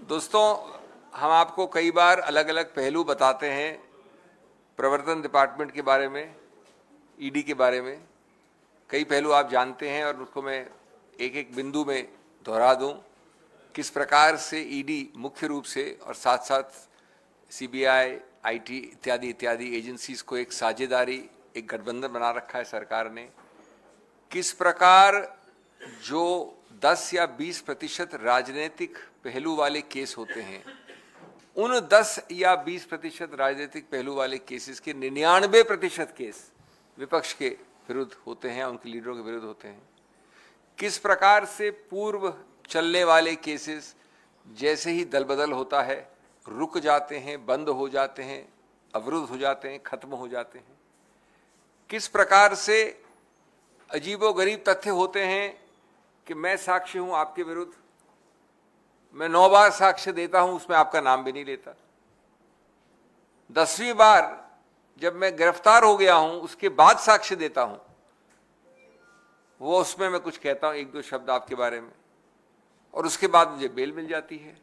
दोस्तों, हम आपको कई बार अलग अलग पहलू बताते हैं प्रवर्तन डिपार्टमेंट के बारे में, ईडी के बारे में। कई पहलू आप जानते हैं और उसको मैं एक एक बिंदु में दोहरा दूं। किस प्रकार से ईडी मुख्य रूप से और साथ साथ सीबीआई, आईटी इत्यादि इत्यादि एजेंसीज को एक साझेदारी, एक गठबंधन बना रखा है सरकार ने। किस प्रकार जो 10 या 20% राजनीतिक पहलू वाले केस होते हैं, उन 10 या 20% राजनीतिक पहलू वाले केसेस के 99% केस विपक्ष के विरुद्ध होते हैं, उनके लीडरों के विरुद्ध होते हैं। किस प्रकार से पूर्व चलने वाले केसेस जैसे ही दल बदल होता है रुक जाते हैं, बंद हो जाते हैं, अवरुद्ध हो जाते हैं, खत्म हो जाते हैं। किस प्रकार से अजीबोगरीब तथ्य होते हैं कि मैं साक्ष्य हूं आपके विरुद्ध, मैं 9 बार साक्ष्य देता हूं, उसमें आपका नाम भी नहीं लेता। 10वीं बार जब मैं गिरफ्तार हो गया हूं उसके बाद साक्ष्य देता हूं, वो उसमें मैं कुछ कहता हूं, 1-2 शब्द आपके बारे में, और उसके बाद मुझे बेल मिल जाती है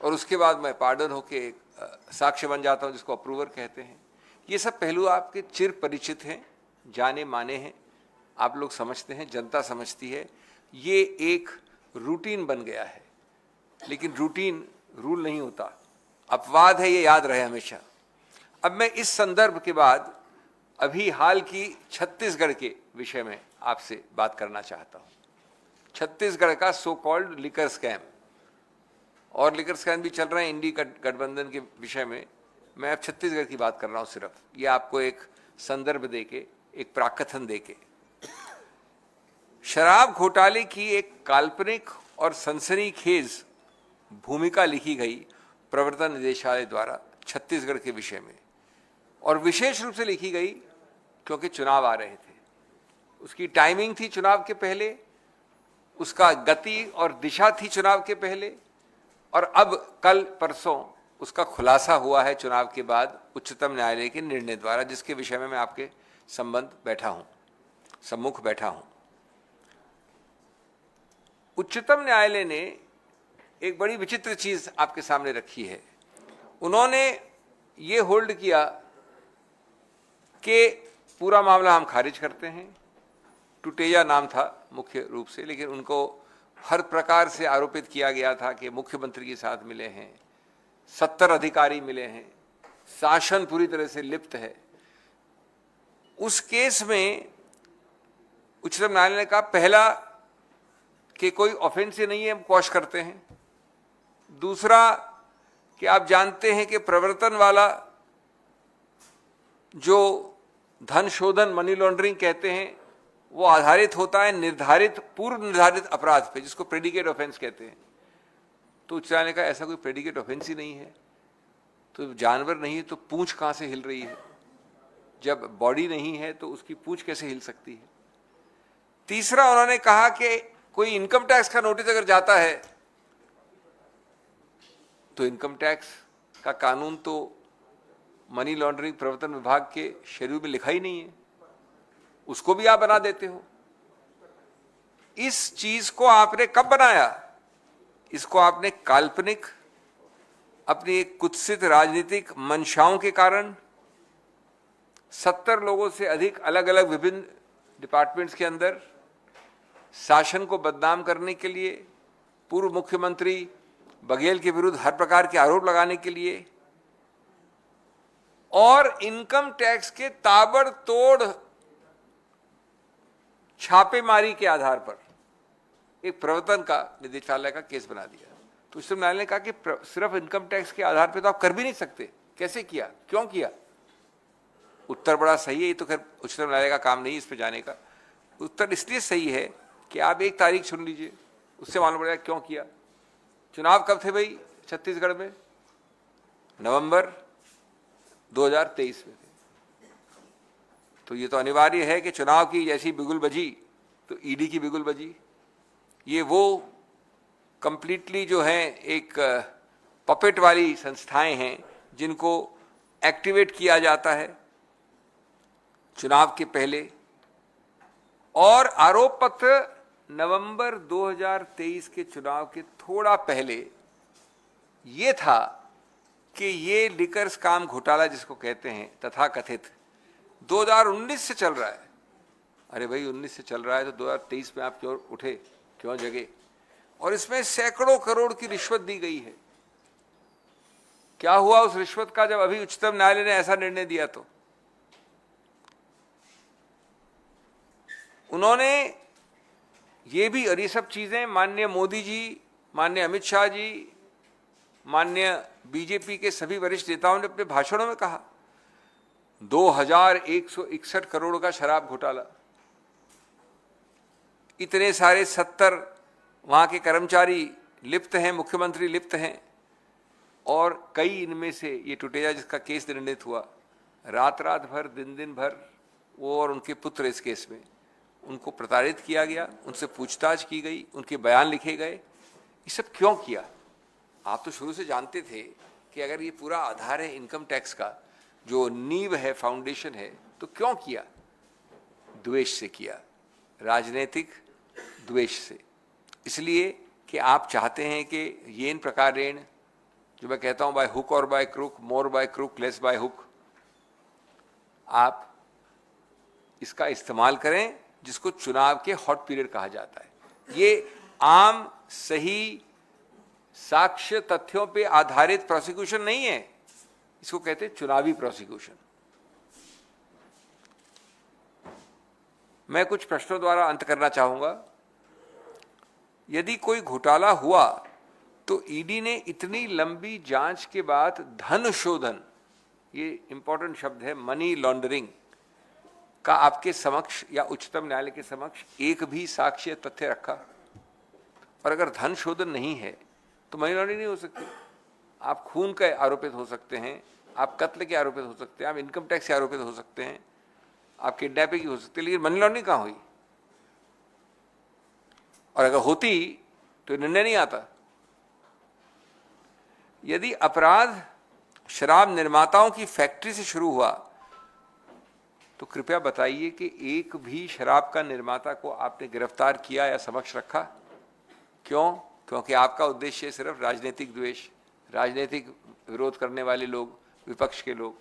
और उसके बाद मैं पार्डन होके एक साक्ष्य बन जाता हूं, जिसको अप्रूवर कहते हैं। ये सब पहलू आपके चिर परिचित हैं, जाने माने हैं, आप लोग समझते हैं, जनता समझती है। ये एक रूटीन बन गया है, लेकिन रूटीन रूल नहीं होता, अपवाद है, ये याद रहे हमेशा। अब मैं इस संदर्भ के बाद अभी हाल की छत्तीसगढ़ के विषय में आपसे बात करना चाहता हूं। छत्तीसगढ़ का सो कॉल्ड लिकर स्कैम, और लिकर स्कैम भी चल रहे हैं इंडी गठबंधन के विषय में। मैं अब छत्तीसगढ़ की बात कर रहा हूं सिर्फ, ये आपको एक संदर्भ देके, एक प्राकथन देके। शराब घोटाले की एक काल्पनिक और सनसनीखेज भूमिका लिखी गई प्रवर्तन निदेशालय द्वारा छत्तीसगढ़ के विषय में, और विशेष रूप से लिखी गई क्योंकि चुनाव आ रहे थे। उसकी टाइमिंग थी चुनाव के पहले, उसका गति और दिशा थी चुनाव के पहले, और अब कल परसों उसका खुलासा हुआ है चुनाव के बाद उच्चतम न्यायालय के निर्णय द्वारा, जिसके विषय में मैं आपके सम्मुख बैठा हूं। उच्चतम न्यायालय ने एक बड़ी विचित्र चीज आपके सामने रखी है। उन्होंने ये होल्ड किया कि पूरा मामला हम खारिज करते हैं। टुटेजा नाम था मुख्य रूप से, लेकिन उनको हर प्रकार से आरोपित किया गया था कि मुख्यमंत्री के साथ मिले हैं, 70 अधिकारी मिले हैं, शासन पूरी तरह से लिप्त है। उस केस में उच्चतम न्यायालय ने कहा, पहला कि कोई ऑफेंस नहीं है, हम क्वॉश करते हैं। दूसरा कि आप जानते हैं कि प्रवर्तन वाला जो धन शोधन, मनी लॉन्ड्रिंग कहते हैं, वो आधारित होता है निर्धारित, पूर्व निर्धारित अपराध पे, जिसको प्रेडिकेट ऑफेंस कहते हैं। तो उच्च न्यायालय का ऐसा कोई प्रेडिकेट ऑफेंस ही नहीं है, तो जानवर नहीं है तो पूंछ कहां से हिल रही है? जब बॉडी नहीं है तो उसकी पूंछ कैसे हिल सकती है? तीसरा, उन्होंने कहा कि कोई इनकम टैक्स का नोटिस अगर जाता है तो इनकम टैक्स का कानून तो मनी लॉन्ड्रिंग प्रवर्तन विभाग के शेड्यूल में लिखा ही नहीं है, उसको भी आप बना देते हो। इस चीज को आपने कब बनाया? इसको आपने काल्पनिक, अपनी एक कुत्सित राजनीतिक मंशाओं के कारण 70 लोगों से अधिक अलग अलग विभिन्न डिपार्टमेंट्स के अंदर शासन को बदनाम करने के लिए, पूर्व मुख्यमंत्री बघेल के विरुद्ध हर प्रकार के आरोप लगाने के लिए, और इनकम टैक्स के ताबड़तोड़ छापेमारी के आधार पर एक प्रवर्तन का निदेशालय का केस बना दिया। तो उच्चतम न्यायालय ने कहा कि सिर्फ इनकम टैक्स के आधार पर तो आप कर भी नहीं सकते। कैसे किया, क्यों किया? उत्तर बड़ा सही है, ये तो खैर उच्चतम न्यायालय का काम नहीं इस पर जाने का। उत्तर इसलिए सही है कि आप एक तारीख चुन लीजिए, उससे मालूम पड़ेगा क्यों किया। चुनाव कब थे भाई छत्तीसगढ़ में? नवंबर 2023 में थे। तो ये तो अनिवार्य है कि चुनाव की जैसी बिगुल बजी तो ईडी की बिगुल बजी। ये वो कंप्लीटली जो है एक पपेट वाली संस्थाएं हैं जिनको एक्टिवेट किया जाता है चुनाव के पहले, और आरोप पत्र नवंबर 2023 के चुनाव के थोड़ा पहले ये था कि ये लिकर स्कैम घोटाला जिसको कहते हैं तथाकथित 2019 से चल रहा है। अरे भाई 19 से चल रहा है तो 2023 में आप क्यों उठे, क्यों जगे? और इसमें सैकड़ों करोड़ की रिश्वत दी गई है। क्या हुआ उस रिश्वत का जब अभी उच्चतम न्यायालय ने ऐसा निर्णय दिया? तो उन्होंने ये भी, और ये सब चीजें माननीय मोदी जी, माननीय अमित शाह जी, माननीय बीजेपी के सभी वरिष्ठ नेताओं ने अपने भाषणों में कहा। 2161 करोड़ का शराब घोटाला, इतने सारे 70 वहां के कर्मचारी लिप्त हैं, मुख्यमंत्री लिप्त हैं, और कई इनमें से ये टुटेजा जिसका केस निर्णित हुआ, रात रात भर, दिन दिन भर वो और उनके पुत्र इस केस में, उनको प्रताड़ित किया गया, उनसे पूछताछ की गई, उनके बयान लिखे गए। ये सब क्यों किया? आप तो शुरू से जानते थे कि अगर ये पूरा आधार है इनकम टैक्स का, जो नींव है, फाउंडेशन है, तो क्यों किया? द्वेष से किया, राजनीतिक द्वेष से। इसलिए कि आप चाहते हैं कि ये इन प्रकार ऋण, जो मैं कहता हूं बाय हुक और by crook, more by crook less by hook, आप इसका इस्तेमाल करें, जिसको चुनाव के हॉट पीरियड कहा जाता है। ये आम सही साक्ष्य तथ्यों पे आधारित प्रोसिक्यूशन नहीं है, इसको कहते हैं चुनावी प्रोसिक्यूशन। मैं कुछ प्रश्नों द्वारा अंत करना चाहूंगा। यदि कोई घोटाला हुआ तो ईडी ने इतनी लंबी जांच के बाद धन शोधन, ये इंपॉर्टेंट शब्द है, मनी लॉन्ड्रिंग का आपके समक्ष या उच्चतम न्यायालय के समक्ष एक भी साक्ष्य तथ्य रखा? और अगर धन शोधन नहीं है तो मनी लॉन्ड्रिंग नहीं हो सकती। आप खून के आरोपित हो सकते हैं, आप कत्ल के आरोपित हो सकते हैं, आप इनकम टैक्स के आरोपित हो सकते हैं, आप किडनैपिंग की हो सकती है, लेकिन मनी लॉन्ड्रिंग कहां हुई? और अगर होती तो निर्णय नहीं आता। यदि अपराध शराब निर्माताओं की फैक्ट्री से शुरू हुआ तो कृपया बताइए कि एक भी शराब का निर्माता को आपने गिरफ्तार किया या समक्ष रखा? क्यों? क्योंकि आपका उद्देश्य सिर्फ राजनीतिक द्वेष, राजनीतिक विरोध करने वाले लोग, विपक्ष के लोग।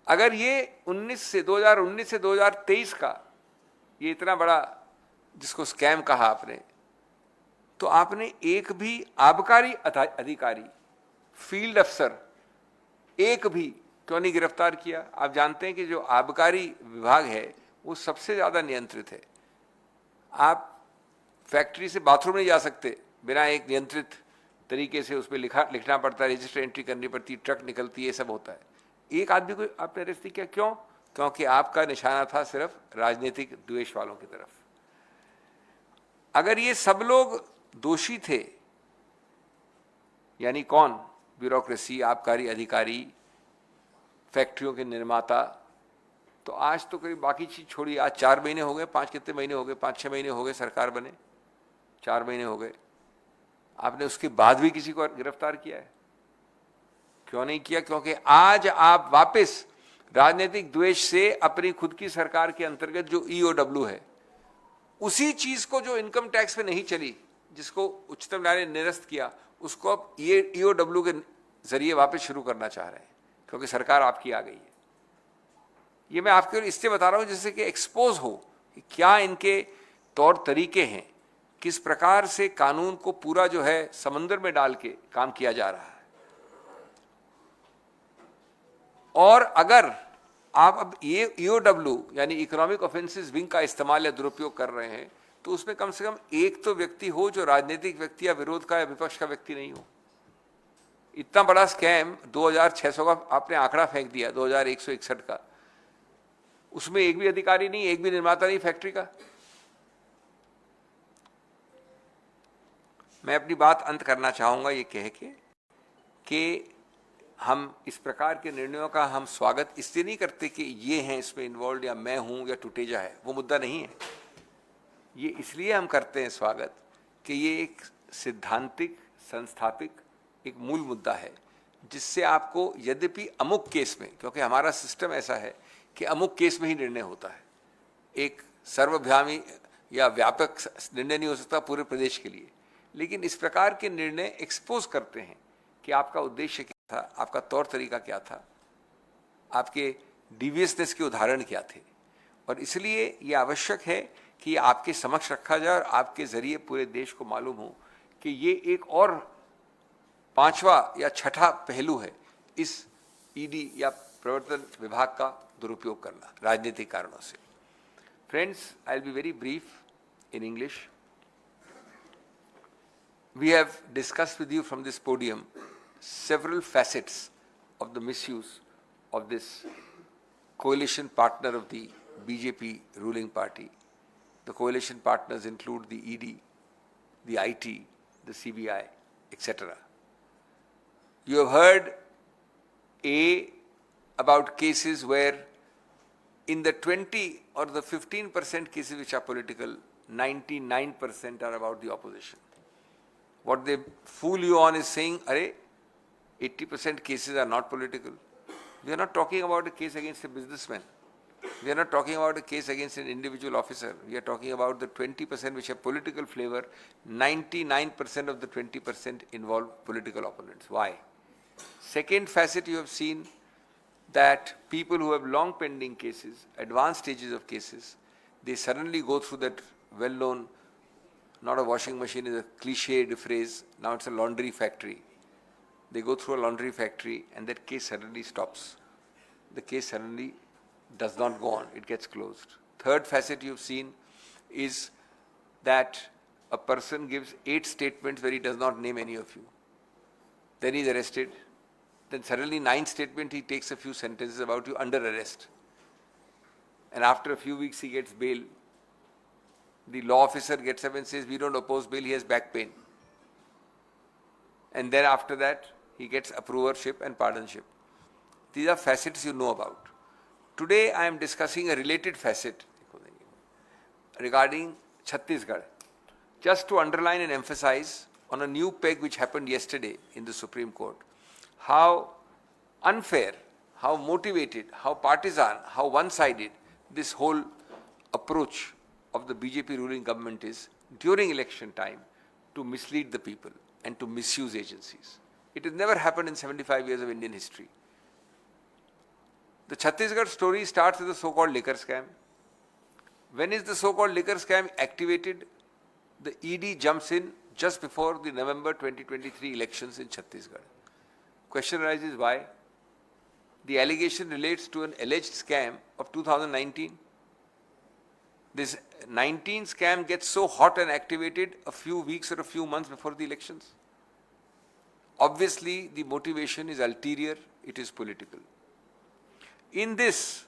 अगर ये 2019 से 2023 का ये इतना बड़ा जिसको स्कैम कहा आपने, तो आपने एक भी आबकारी अधिकारी, फील्ड अफसर एक भी क्यों नहीं गिरफ्तार किया? आप जानते हैं कि जो आबकारी विभाग है वो सबसे ज्यादा नियंत्रित है। आप फैक्ट्री से बाथरूम नहीं जा सकते बिना एक नियंत्रित तरीके से, उस पर लिखना पड़ता है, रजिस्टर एंट्री करनी पड़ती है, ट्रक निकलती है, ये सब होता है। एक आदमी को आपने अरेस्ट नहीं किया, क्यों? क्योंकि आपका निशाना था सिर्फ राजनीतिक द्वेष वालों की तरफ। अगर ये सब लोग दोषी थे, यानी कौन? ब्यूरोक्रेसी, आबकारी अधिकारी, फैक्ट्रियों के निर्माता, तो आज तो करीब बाकी चीज छोड़ी, आज 4 महीने हो गए, 5 कितने महीने हो गए, 5-6 महीने हो गए सरकार बने, 4 महीने हो गए, आपने उसके बाद भी किसी को गिरफ्तार किया है? क्यों नहीं किया? क्योंकि आज आप वापस राजनीतिक द्वेष से अपनी खुद की सरकार के अंतर्गत जो ईओडब्ल्यू है, उसी चीज को जो इनकम टैक्स पे नहीं चली, जिसको उच्चतम न्यायालय ने निरस्त किया, उसको अब ईओडब्ल्यू के जरिए वापस शुरू करना चाह रहे हैं, क्योंकि सरकार आपकी आ गई है। ये मैं आपके इससे बता रहा हूं जिससे कि एक्सपोज हो कि क्या इनके तौर तरीके हैं, किस प्रकार से कानून को पूरा जो है समंदर में डाल के काम किया जा रहा है। और अगर आप अब ये ईओडब्ल्यू यानी इकोनॉमिक ऑफेंसेस विंग का इस्तेमाल या दुरुपयोग कर रहे हैं, तो उसमें कम से कम एक तो व्यक्ति हो जो राजनीतिक व्यक्ति या विरोध का या विपक्ष का व्यक्ति नहीं हो। इतना बड़ा स्कैम 2600 का आपने आंकड़ा फेंक दिया, 2161 का, उसमें एक भी अधिकारी नहीं, एक भी निर्माता नहीं फैक्ट्री का। मैं अपनी बात अंत करना चाहूंगा ये कह के कि हम इस प्रकार के निर्णयों का हम स्वागत इसलिए नहीं करते कि ये हैं इसमें इन्वॉल्व, या मैं हूं या टुटेजा है, वो मुद्दा नहीं है। ये इसलिए हम करते हैं स्वागत कि ये एक सिद्धांतिक, संस्थापिक एक मूल मुद्दा है, जिससे आपको यद्यपि अमुक केस में, क्योंकि हमारा सिस्टम ऐसा है कि अमुक केस में ही निर्णय होता है, एक सर्वभ्यामी या व्यापक निर्णय नहीं हो सकता पूरे प्रदेश के लिए, लेकिन इस प्रकार के निर्णय एक्सपोज करते हैं कि आपका उद्देश्य क्या था, आपका तौर तरीका क्या था, आपके डिवियसनेस के उदाहरण क्या थे। और इसलिए ये आवश्यक है कि आपके समक्ष रखा जाए और आपके जरिए पूरे देश को मालूम हो कि ये एक और पांचवा या छठा पहलू है इस ईडी या प्रवर्तन विभाग का दुरुपयोग करना राजनीतिक कारणों से। Friends, I will be very brief in English. We have discussed with you from this podium several facets of the misuse of this coalition partner of the BJP ruling party. The coalition partners include the ED, the IT, the CBI, etc. You have heard about cases where in the 20 or the 15% cases which are political, 99% are about the opposition. What they fool you on is saying, "Arey, 80% cases are not political." We are not talking about a case against a businessman. We are not talking about a case against an individual officer. We are talking about the 20% which have political flavor. 99% of the 20% involve political opponents. Why? Second facet, you have seen that people who have long pending cases, advanced stages of cases, they suddenly go through that well-known, not a washing machine is a cliched phrase, now it's a laundry factory. They go through a laundry factory and that case suddenly stops. The case suddenly does not go on, it gets closed. Third facet you've seen is that a person gives 8 statements where he does not name any of you. Then he's arrested. Then suddenly 9th statement he takes a few sentences about you under arrest. And after a few weeks he gets bail. The law officer gets up and says, "We don't oppose bail, he has back pain." And then after that, he gets approvership and pardonship. These are facets you know about. Today I am discussing a related facet regarding Chhattisgarh. Just to underline and emphasize on a new peg which happened yesterday in the Supreme Court, how unfair, how motivated, how partisan, how one-sided this whole approach of the BJP ruling government is during election time to mislead the people and to misuse agencies. It has never happened in 75 years of Indian history. The Chhattisgarh story starts with the so-called liquor scam. When is the so-called liquor scam activated? The ED jumps in just before the November 2023 elections in Chhattisgarh. Question arises, why? The allegation relates to an alleged scam of 2019. This 19 scam gets so hot and activated a few weeks or a few months before the elections. Obviously, the motivation is ulterior, it is political. In this,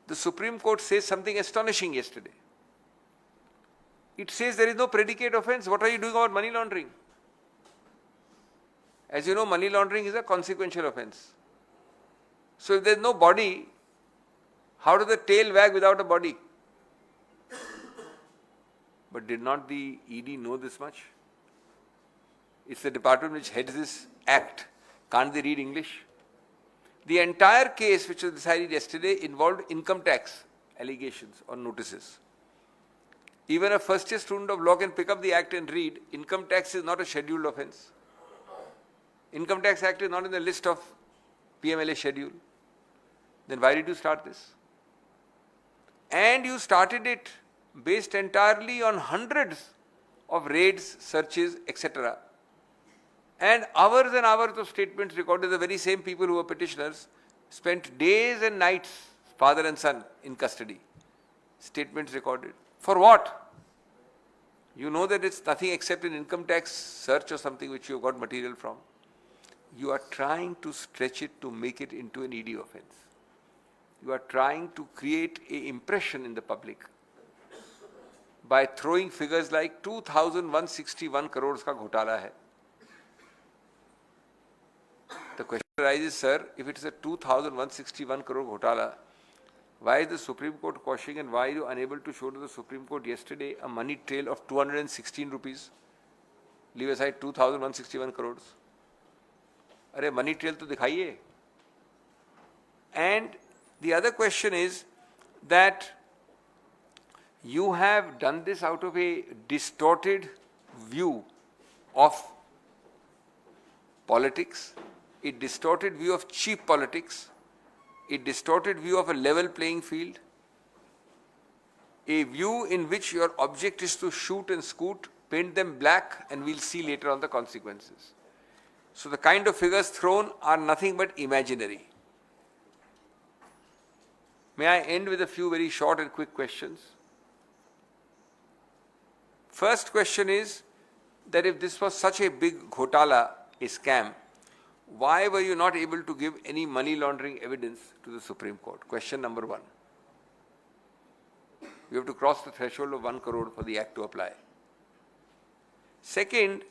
the Supreme Court says something astonishing yesterday. It says there is no predicate offense. What are you doing about money laundering? As you know, money laundering is a consequential offense. So if there is no body, how does the tail wag without a body? But did not the ED know this much? It's the department which heads this act. Can't they read English? The entire case which was decided yesterday involved income tax allegations or notices. Even a first year student of law can pick up the act and read, income tax is not a scheduled offense. Income tax act is not in the list of PMLA schedule. Then why did you start this? And you started it based entirely on hundreds of raids, searches, etc. And hours of statements recorded. The very same people who were petitioners spent days and nights, father and son, in custody. Statements recorded. For what? You know that it's nothing except an income tax search or something which you got material from. You are trying to stretch it to make it into an ED offense. You are trying to create an impression in the public by throwing figures like 2,161 crores ka ghotala hai. The question arises, sir, if it is a 2,161 crore ghotala, why is the Supreme Court quashing and why are you unable to show to the Supreme Court yesterday a money trail of 216 rupees? Leave aside 2,161 crores. Arey, money trail to dikhaiye. And the other question is that You have done this out of a distorted view of politics, a distorted view of cheap politics, a distorted view of a level playing field, a view in which your object is to shoot and scoot, paint them black, and we'll see later on the consequences. So the kind of figures thrown are nothing but imaginary. May I end with a few very short and quick questions? First question is that if this was such a big ghotala, a scam, why were you not able to give any money laundering evidence to the Supreme Court? Question number one. You have to cross the threshold of 1 crore for the act to apply. Second,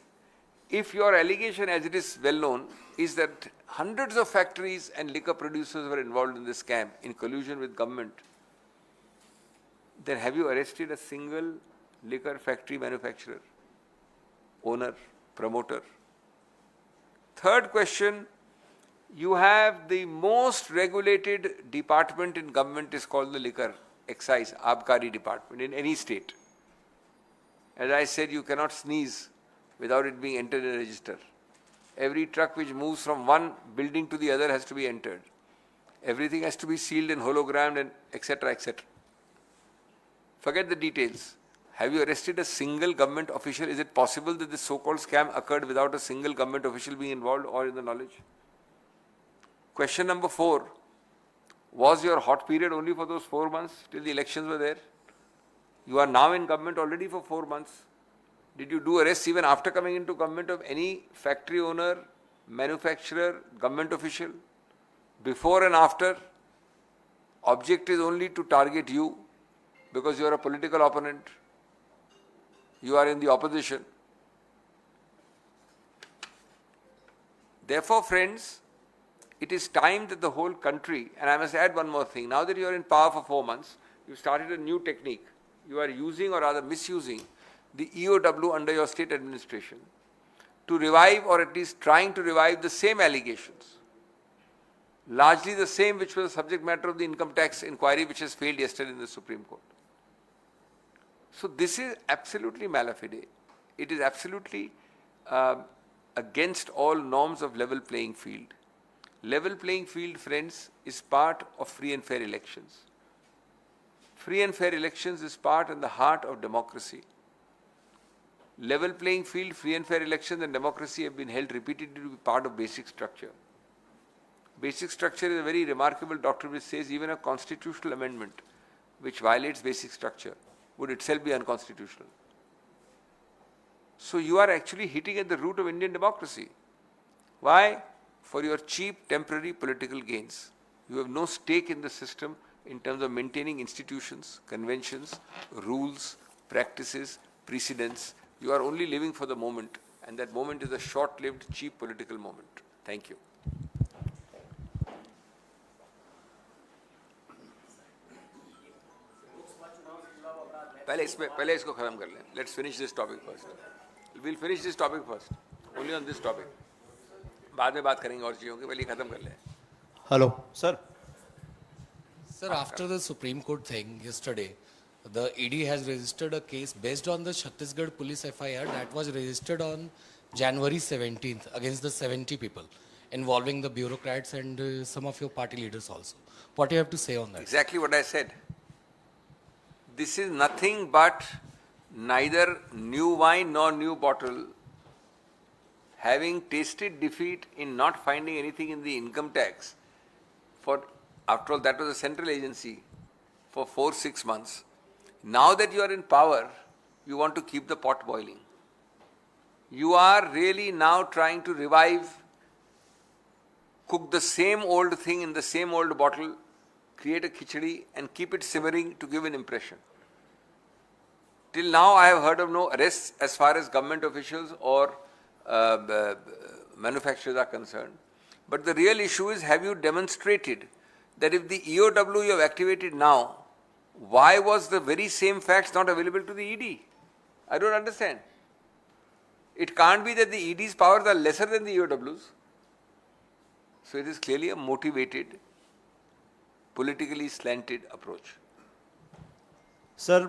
if your allegation, as it is well known, is that hundreds of factories and liquor producers were involved in this scam in collusion with government, then have you arrested a single liquor factory manufacturer, owner, promoter? Third question, you have the most regulated department in government is called the liquor excise, Abkari department in any state. As I said, you cannot sneeze without it being entered in a register. Every truck which moves from one building to the other has to be entered. Everything has to be sealed and hologrammed and etc. etc. Forget the details. Have you arrested a single government official? Is it possible that this so-called scam occurred without a single government official being involved or in the knowledge? Question number 4. Was your hot period only for those 4 months till the elections were there? You are now in government already for 4 months. Did you do arrests even after coming into government of any factory owner, manufacturer, government official? Before and after? Object is only to target you because you are a political opponent. You are in the opposition. Therefore, friends, it is time that the whole country, and I must add one more thing, now that you are in power for 4 months, you started a new technique. You are using or rather misusing the EOW under your state administration to revive or at least trying to revive the same allegations. Largely the same which was the subject matter of the income tax inquiry which has failed yesterday in the Supreme Court. So this is absolutely malafide. It is absolutely against all norms of level playing field. Level playing field, friends, is part of free and fair elections. Free and fair elections is part and the heart of democracy. Level playing field, free and fair elections and democracy have been held repeatedly to be part of basic structure. Basic structure is a very remarkable doctrine which says even a constitutional amendment which violates basic structure would itself be unconstitutional. So you are actually hitting at the root of Indian democracy. Why? For your cheap temporary political gains. You have no stake in the system in terms of maintaining institutions, conventions, rules, practices, precedents. You are only living for the moment, and that moment is a short-lived, cheap political moment. Thank you. पहले इसको खत्म कर लें. Let's finish this topic first. We'll finish this topic first. Only on this topic. बाद में बात करेंगे और चीज़ों की. पहले खत्म कर लें. Hello, sir. Sir, after the Supreme Court thing yesterday, the ED has registered a case based on the Chhattisgarh police FIR that was registered on January 17th against the 70 people involving the bureaucrats and some of your party leaders also. What do you have to say on that? Exactly what I said. This is nothing but neither new wine nor new bottle. Having tasted defeat in not finding anything in the income tax, after all that was a central agency for 4-6 months. Now that you are in power, you want to keep the pot boiling. You are really now trying to revive, cook the same old thing in the same old bottle, create a khichdi and keep it simmering to give an impression. Till now I have heard of no arrests as far as government officials or manufacturers are concerned. But the real issue is, have you demonstrated that if the EOW you have activated now, why was the very same facts not available to the ED? I don't understand. It can't be that the ED's powers are lesser than the EOW's. So it is clearly a motivated, politically slanted approach. Sir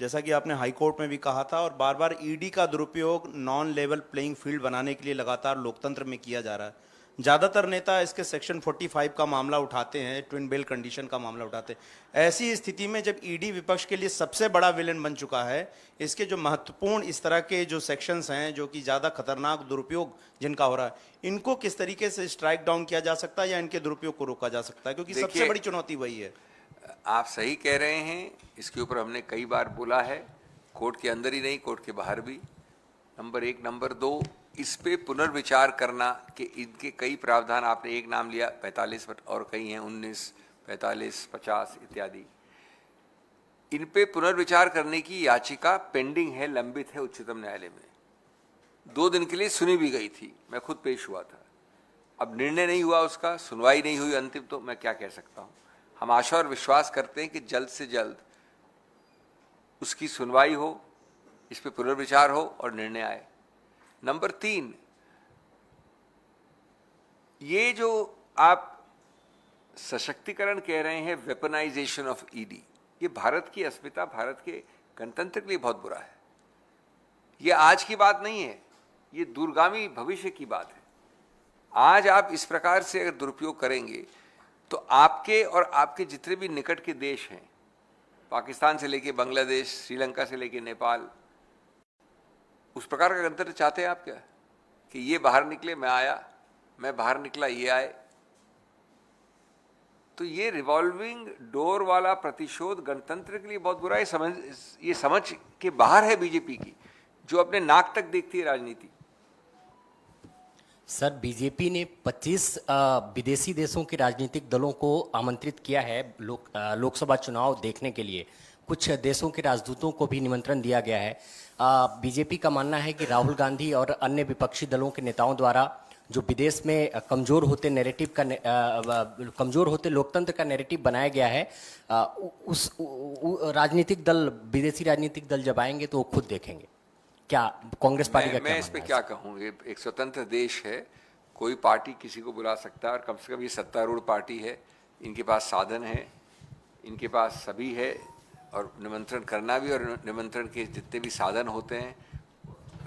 जैसा कि आपने high court में भी कहा था और बार बार ED का दुरुपयोग नॉन लेवल प्लेइंग फील्ड बनाने के लिए लगातार लोकतंत्र में किया जा रहा है। ज़्यादातर नेता इसके सेक्शन 45 का मामला उठाते हैं, ट्विन बेल कंडीशन का मामला उठाते हैं। ऐसी स्थिति में जब ईडी विपक्ष के लिए सबसे बड़ा विलेन बन चुका है, इसके जो महत्वपूर्ण इस तरह के जो सेक्शंस हैं जो कि ज़्यादा खतरनाक दुरुपयोग जिनका हो रहा है, इनको किस तरीके से स्ट्राइक डाउन किया जा सकता है या इनके दुरुपयोग को रोका जा सकता है, क्योंकि सबसे बड़ी चुनौती वही है। आप सही कह रहे हैं, इसके ऊपर हमने कई बार बोला है, कोर्ट के अंदर ही नहीं कोर्ट के बाहर भी। नंबर एक। नंबर दो, इस पे पुनर्विचार करना कि इनके कई प्रावधान, आपने एक नाम लिया 45 और कई हैं 19, 45, 50 इत्यादि। इन पे पुनर्विचार करने की याचिका पेंडिंग है, लंबित है उच्चतम न्यायालय में। 2 दिन के लिए सुनी भी गई थी, मैं खुद पेश हुआ था। अब निर्णय नहीं हुआ उसका, सुनवाई नहीं हुई अंतिम, तो मैं क्या कह सकता हूँ। हम आशा और विश्वास करते हैं कि जल्द से जल्द उसकी सुनवाई हो, इस पे पुनर्विचार हो और निर्णय आए। नंबर 3, ये जो आप सशक्तिकरण कह रहे हैं, वेपनाइजेशन ऑफ ईडी, ये भारत की अस्मिता, भारत के गणतंत्र के लिए बहुत बुरा है। ये आज की बात नहीं है, ये दूरगामी भविष्य की बात है। आज आप इस प्रकार से अगर दुरुपयोग करेंगे तो आपके और आपके जितने भी निकट के देश हैं, पाकिस्तान से लेके बांग्लादेश, श्रीलंका से लेके नेपाल, उस प्रकार का गणतंत्र चाहते हैं आप क्या? कि ये बाहर निकले मैं आया, मैं बाहर निकला ये आए। तो ये रिवॉल्विंग डोर वाला प्रतिशोध गणतंत्र के लिए बहुत बुरा है। ये समझ के बाहर है बीजेपी की, जो अपने नाक तक देखती है राजनीति। सर, बीजेपी ने 25 विदेशी देशों के राजनीतिक दलों को आमंत्रित किया है लोकसभा चुनाव देखने के लिए। कुछ देशों के राजदूतों को भी निमंत्रण दिया गया है। बीजेपी का मानना है कि राहुल गांधी और अन्य विपक्षी दलों के नेताओं द्वारा जो विदेश में कमजोर होते लोकतंत्र का नैरेटिव बनाया गया है, राजनीतिक दल, विदेशी राजनीतिक दल जब आएंगे तो वो खुद देखेंगे। क्या कांग्रेस पार्टी का मैं इस पे क्या कहूँ, ये एक स्वतंत्र देश है, कोई पार्टी किसी को बुला सकता है, और कम से कम ये सत्तारूढ़ पार्टी है, इनके पास साधन है, इनके पास सभी है, और निमंत्रण करना भी, और निमंत्रण के जितने भी साधन होते हैं,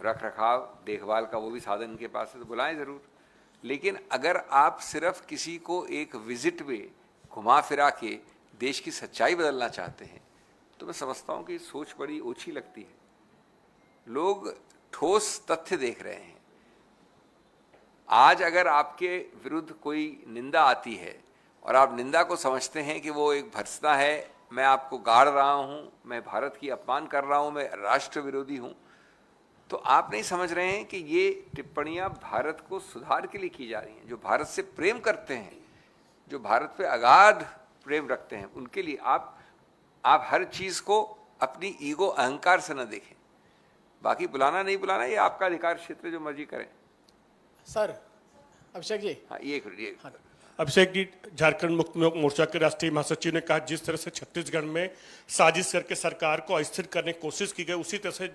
रख रखाव देखभाल का, वो भी साधन इनके पास है, तो बुलाएं ज़रूर। लेकिन अगर आप सिर्फ किसी को एक विजिट में घुमा फिरा के देश की सच्चाई बदलना चाहते हैं, तो मैं समझता हूँ कि सोच बड़ी ओछी लगती है। लोग ठोस तथ्य देख रहे हैं। आज अगर आपके विरुद्ध कोई निंदा आती है और आप निंदा को समझते हैं कि वो एक भर्त्सना है, मैं आपको गाड़ रहा हूं, मैं भारत की अपमान कर रहा हूं, मैं राष्ट्र विरोधी हूं, तो आप नहीं समझ रहे हैं कि ये टिप्पणियां भारत को सुधार के लिए की जा रही हैं। जो भारत से प्रेम करते हैं, जो भारत पे अगाध प्रेम रखते हैं, उनके लिए आप हर चीज को अपनी ईगो, अहंकार से न देखें। बाकी बुलाना नहीं बुलाना ये आपका अधिकार क्षेत्र, जो मर्जी करें। सर अभिषेक जी, हाँ, ये अभिषेक जी, झारखंड मुक्ति मोर्चा के राष्ट्रीय महासचिव ने कहा, जिस तरह से छत्तीसगढ़ में साजिश करके सरकार को अस्थिर करने की कोशिश की गई, उसी तरह से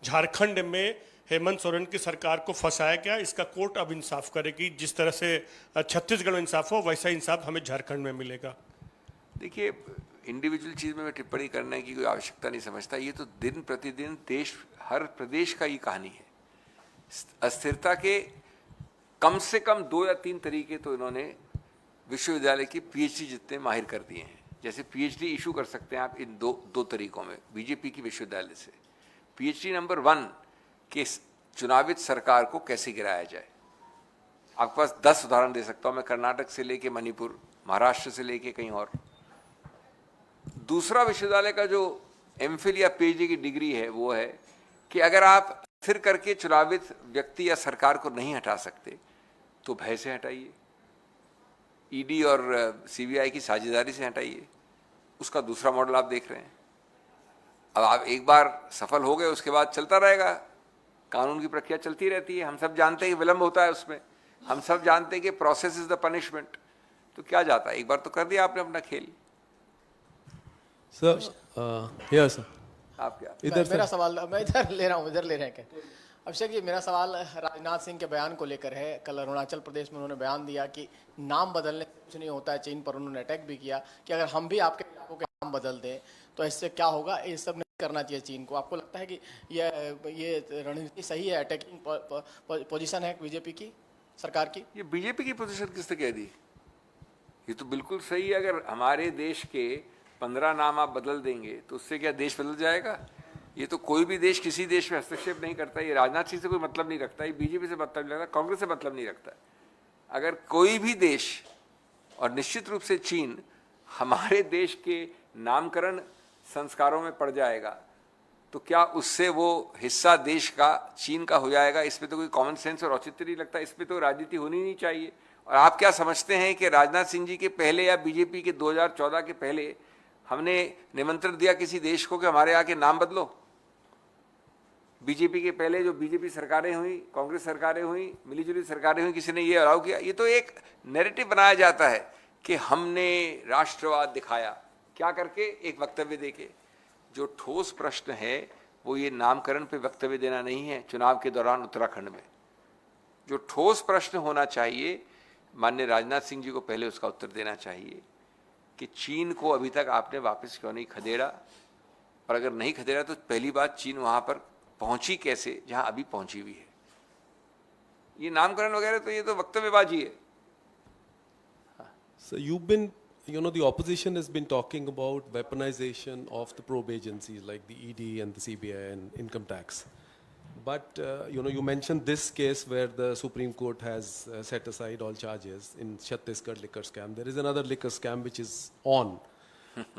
झारखंड में हेमंत सोरेन की सरकार को फंसाया गया। इसका कोर्ट अब इंसाफ करेगी। जिस तरह से छत्तीसगढ़ में इंसाफ हो, वैसा इंसाफ हमें झारखंड में मिलेगा। देखिए, इंडिविजुअल चीज में टिप्पणी करने की कोई आवश्यकता नहीं समझता। ये तो दिन प्रतिदिन देश, हर प्रदेश का ये कहानी है। अस्थिरता के कम से कम 2 या 3 तरीके तो इन्होंने विश्वविद्यालय की पीएचडी जितने माहिर कर दिए हैं। जैसे पीएचडी इशू कर सकते हैं आप इन दो तरीकों में, बीजेपी की विश्वविद्यालय से। पीएचडी नंबर 1 कि चुनावित सरकार को कैसे गिराया जाए। आपके पास 10 उदाहरण दे सकता हूं मैं, कर्नाटक से लेके मणिपुर, महाराष्ट्र से लेके कहीं और। दूसरा विश्वविद्यालय का जो एमफिल या पीएचडी की डिग्री है, वो है कि अगर आप स्थिर करके चुनावित व्यक्ति या सरकार को नहीं हटा सकते तो भय से हटाइए, ईडी और सीबीआई की साझेदारी से हटाइए। उसका दूसरा मॉडल आप देख रहे हैं। अब आप एक बार सफल हो गए, उसके बाद चलता रहेगा, कानून की प्रक्रिया चलती रहती है। हम सब जानते हैं कि विलंब होता है उसमें, हम सब जानते हैं कि प्रोसेस इज द पनिशमेंट। तो क्या जाता है, एक बार तो कर दिया आपने अपना खेल। सर सर आप क्या इधर मेरा सवाल मैं इधर ले रहा हूँ, इधर ले रहे हैं क्या? अभिषेक जी, मेरा सवाल राजनाथ सिंह के बयान को लेकर है। कल अरुणाचल प्रदेश में उन्होंने बयान दिया कि नाम बदलने से कुछ नहीं होता है। चीन पर उन्होंने अटैक भी किया कि अगर हम भी आपके इलाकों के नाम बदल दें, तो इससे क्या होगा? ये सब नहीं करना चाहिए चीन को। आपको लगता है कि ये रणनीति सही है, अटैकिंग पोजीशन है बीजेपी की, सरकार की? ये बीजेपी की पोजीशन किसने कह दी? ये तो बिल्कुल सही है। अगर हमारे देश के 15 नाम आप बदल देंगे तो उससे क्या देश बदल जाएगा? ये तो कोई भी देश किसी देश में हस्तक्षेप नहीं करता। ये राजनाथ सिंह से कोई मतलब नहीं रखता, ये बीजेपी से मतलब नहीं रखता, कांग्रेस से मतलब नहीं रखता। अगर कोई भी देश, और निश्चित रूप से चीन, हमारे देश के नामकरण संस्कारों में पड़ जाएगा तो क्या उससे वो हिस्सा देश का, चीन का हो जाएगा? इसमें तो कोई कॉमन सेंस और औचित्य नहीं लगता। इसमें तो राजनीति होनी नहीं चाहिए। और आप क्या समझते हैं कि राजनाथ सिंह जी के पहले या बीजेपी के 2014 के पहले हमने निमंत्रण दिया किसी देश को कि हमारे यहाँ के नाम बदलो? बीजेपी के पहले जो बीजेपी सरकारें हुई, कांग्रेस सरकारें हुई, मिलीजुली सरकारें हुई, किसी ने ये अलाउ किया? ये तो एक नैरेटिव बनाया जाता है कि हमने राष्ट्रवाद दिखाया। क्या करके? एक वक्तव्य देके। जो ठोस प्रश्न है वो ये नामकरण पे वक्तव्य देना नहीं है चुनाव के दौरान उत्तराखंड में। जो ठोस प्रश्न होना चाहिए, माननीय राजनाथ सिंह जी को पहले उसका उत्तर देना चाहिए कि चीन को अभी तक आपने वापस क्यों नहीं खदेड़ा, और अगर नहीं खदेड़ा तो पहली बात चीन वहां पर पहुंची कैसे जहां अभी पहुंची हुई है? ये नामकरण वगैरह तो ये तो वक्तव्यबाजी है। So you've been, the opposition has been talking about weaponization of the probe agencies like the ED and the CBI and income tax. But, you mentioned this case where the Supreme Court has set aside all charges in Chhattisgarh liquor scam. There is another liquor scam which is on,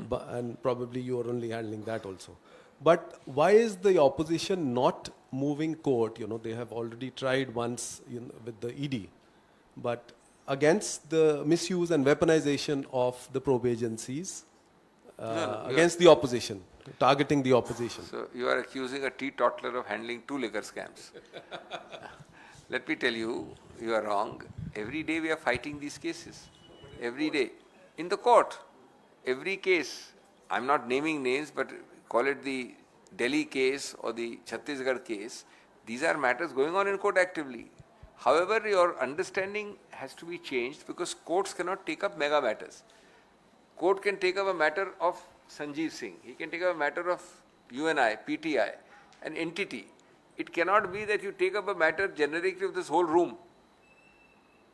and probably you are only handling that also. But why is the opposition not moving court? They have already tried once with the ED. But against the misuse and weaponization of the probe agencies, against the opposition, targeting the opposition. So you are accusing a teetotaler of handling 2 liquor scams. Let me tell you, you are wrong. Every day we are fighting these cases. Every day. In the court. Every case. I'm not naming names, but call it the Delhi case or the Chhattisgarh case. These are matters going on in court actively. However, your understanding has to be changed because courts cannot take up mega matters. Court can take up a matter of Sanjeev Singh. He can take up a matter of UNI, PTI, an entity. It cannot be that you take up a matter generically of this whole room.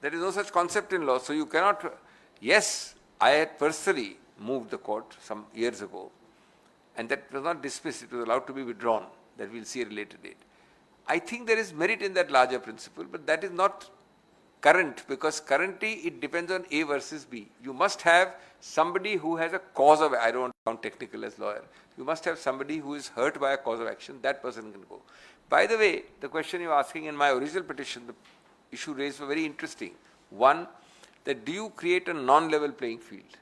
There is no such concept in law. So you cannot. Yes, I had personally moved the court some years ago, and that was not dismissed. It was allowed to be withdrawn. That we'll see at a later date. I think there is merit in that larger principle, but that is not current, because currently it depends on A versus B. You must have somebody who has a cause of, I don't want to sound technical as lawyer, you must have somebody who is hurt by a cause of action, that person can go. By the way, the question you're asking in my original petition, the issue raised was very interesting. One, that do you create a non-level playing field?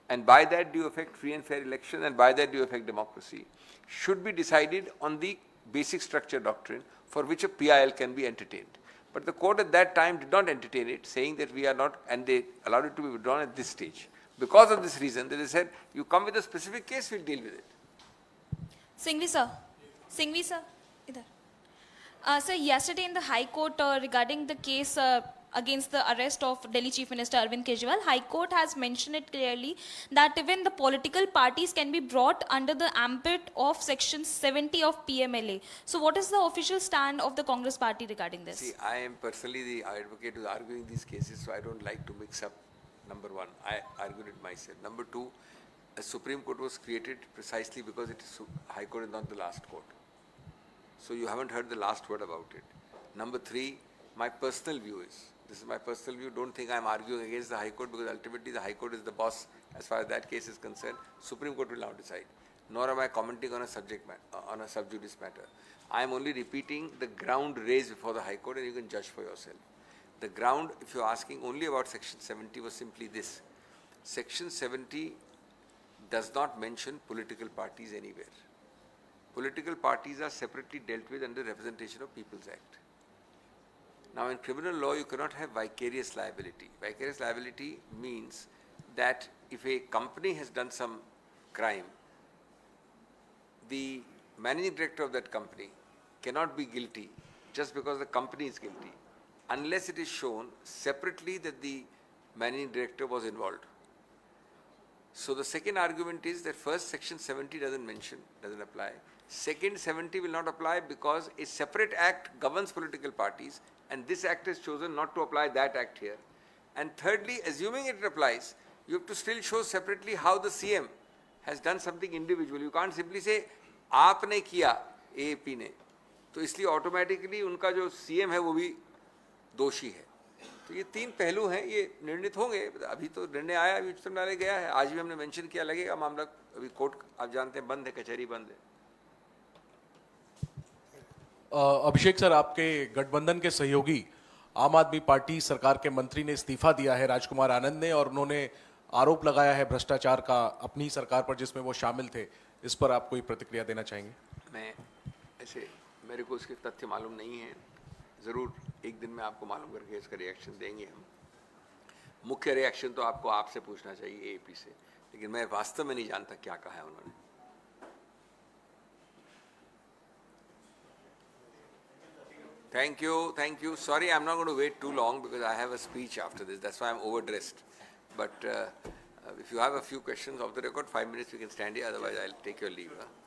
And by that do you affect free and fair election, and by that do you affect democracy? Should be decided on the basic structure doctrine for which a PIL can be entertained. But the court at that time did not entertain it, saying that we are not, and they allowed it to be withdrawn at this stage. Because of this reason, they said, you come with a specific case, we'll deal with it. Singhvi sir. Singhvi sir. Idhar. Sir, yesterday in the High Court regarding the case against the arrest of Delhi Chief Minister Arvind Kejriwal, High Court has mentioned it clearly that even the political parties can be brought under the ambit of Section 70 of PMLA. So what is the official stand of the Congress party regarding this? See, I am personally the advocate who is arguing these cases, so I don't like to mix up. Number one, I argued it myself. Number two, a Supreme Court was created precisely because it is High Court is not the last court. So you haven't heard the last word about it. Number three, my personal view is, this is my personal view, don't think I'm arguing against the High Court, because ultimately the High Court is the boss as far as that case is concerned. Supreme Court will now decide. Nor am I commenting on a subject matter, on a sub judice matter. I am only repeating the ground raised before the High Court, and you can judge for yourself. The ground, if you're asking only about Section 70, was simply this. Section 70 does not mention political parties anywhere. Political parties are separately dealt with under Representation of People's Act. Now, in criminal law, you cannot have vicarious liability. Vicarious liability means that if a company has done some crime, the managing director of that company cannot be guilty just because the company is guilty, unless it is shown separately that the managing director was involved. So the second argument is that first section 70 doesn't apply. Second, 70 will not apply because a separate act governs political parties, and this act has chosen not to apply that act here. And thirdly, assuming it applies, you have to still show separately how the CM has done something individual. You can't simply say आपने किया AAP ने, तो इसलिए automatically उनका जो CM है वो भी दोषी है. तो ये तीन पहलू हैं, ये निर्णित होंगे. अभी तो निर्णय आया, अभी उच्चतम न्यायालय गया है, आज भी हमने मेंशन किया, लगेगा मामला. अभी कोर्ट आप जानते हैं बंद है, कचहरी बंद है. अभिषेक सर, आपके गठबंधन के सहयोगी आम आदमी पार्टी सरकार के मंत्री ने इस्तीफा दिया है, राजकुमार आनंद ने, और उन्होंने आरोप लगाया है भ्रष्टाचार का अपनी सरकार पर जिसमें वो शामिल थे. इस पर आप कोई प्रतिक्रिया देना चाहेंगे? मैं ऐसे, मेरे को उसके तथ्य मालूम नहीं है. ज़रूर एक दिन में आपको मालूम करके इसका रिएक्शन देंगे हम. मुख्य रिएक्शन तो आपको आपसे पूछना चाहिए AAP से, लेकिन मैं वास्तव में नहीं जानता क्या कहा है उन्होंने. Thank you. Sorry, I'm not going to wait too long because I have a speech after this. That's why I'm overdressed. But if you have a few questions off the record, 5 minutes we can stand here. Otherwise, I'll take your leave.